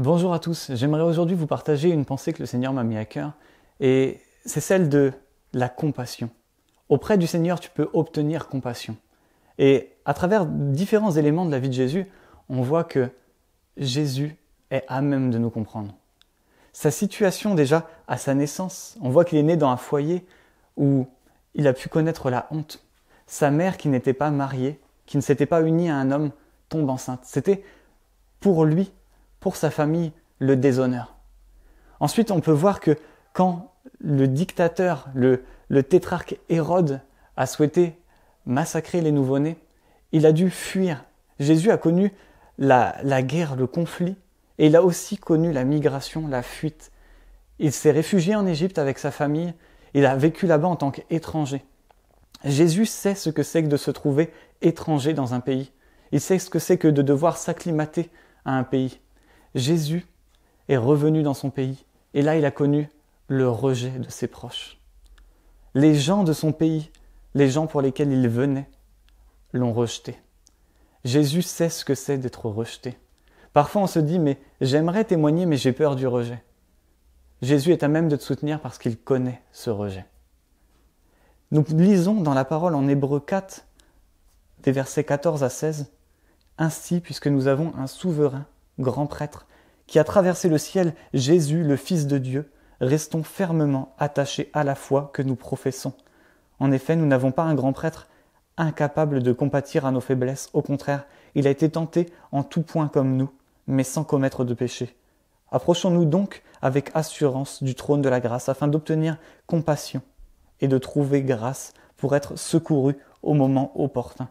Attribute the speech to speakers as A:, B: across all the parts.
A: Bonjour à tous, j'aimerais aujourd'hui vous partager une pensée que le Seigneur m'a mis à cœur et c'est celle de la compassion. Auprès du Seigneur, tu peux obtenir compassion. Et à travers différents éléments de la vie de Jésus, on voit que Jésus est à même de nous comprendre. Sa situation déjà à sa naissance, on voit qu'il est né dans un foyer où il a pu connaître la honte. Sa mère qui n'était pas mariée, qui ne s'était pas unie à un homme, tombe enceinte. C'était pour lui, pour sa famille, le déshonneur. Ensuite, on peut voir que quand le dictateur, le tétrarque Hérode a souhaité massacrer les nouveau-nés, il a dû fuir. Jésus a connu la guerre, le conflit, et il a aussi connu la migration, la fuite. Il s'est réfugié en Égypte avec sa famille, il a vécu là-bas en tant qu'étranger. Jésus sait ce que c'est que de se trouver étranger dans un pays. Il sait ce que c'est que de devoir s'acclimater à un pays. Jésus est revenu dans son pays et là il a connu le rejet de ses proches. Les gens de son pays, les gens pour lesquels il venait, l'ont rejeté. Jésus sait ce que c'est d'être rejeté. Parfois on se dit mais j'aimerais témoigner mais j'ai peur du rejet. Jésus est à même de te soutenir parce qu'il connaît ce rejet. Nous lisons dans la parole en Hébreux 4, des versets 14 à 16, « Ainsi, puisque nous avons un souverain, grand prêtre, qui a traversé le ciel, Jésus, le Fils de Dieu, restons fermement attachés à la foi que nous professons. En effet, nous n'avons pas un grand prêtre incapable de compatir à nos faiblesses. Au contraire, il a été tenté en tout point comme nous, mais sans commettre de péché. Approchons-nous donc avec assurance du trône de la grâce, afin d'obtenir compassion et de trouver grâce pour être secouru au moment opportun. »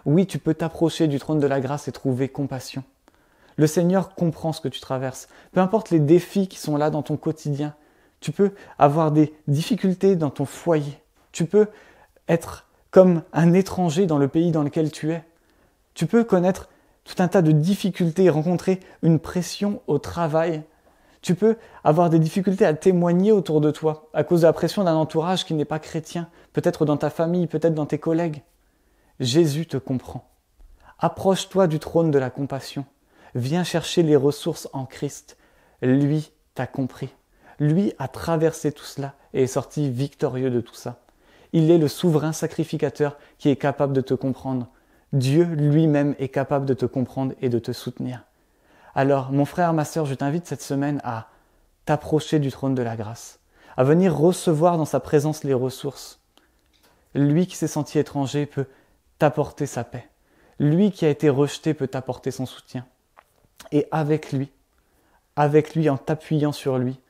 A: Oui, tu peux t'approcher du trône de la grâce et trouver compassion. Le Seigneur comprend ce que tu traverses. Peu importe les défis qui sont là dans ton quotidien, tu peux avoir des difficultés dans ton foyer. Tu peux être comme un étranger dans le pays dans lequel tu es. Tu peux connaître tout un tas de difficultés, rencontrer une pression au travail. Tu peux avoir des difficultés à témoigner autour de toi à cause de la pression d'un entourage qui n'est pas chrétien, peut-être dans ta famille, peut-être dans tes collègues. Jésus te comprend. Approche-toi du trône de la compassion. Viens chercher les ressources en Christ. Lui t'a compris. Lui a traversé tout cela et est sorti victorieux de tout ça. Il est le souverain sacrificateur qui est capable de te comprendre. Dieu lui-même est capable de te comprendre et de te soutenir. Alors, mon frère, ma sœur, je t'invite cette semaine à t'approcher du trône de la grâce, à venir recevoir dans sa présence les ressources. Lui qui s'est senti étranger peut t'apporter sa paix. Lui qui a été rejeté peut t'apporter son soutien. Et avec lui, en t'appuyant sur lui,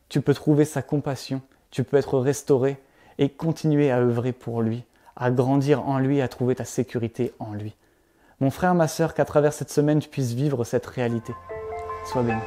A: tu peux trouver sa compassion, tu peux être restauré et continuer à œuvrer pour lui, à grandir en lui, à trouver ta sécurité en lui. Mon frère, ma sœur, qu'à travers cette semaine, tu puisses vivre cette réalité. Sois béni.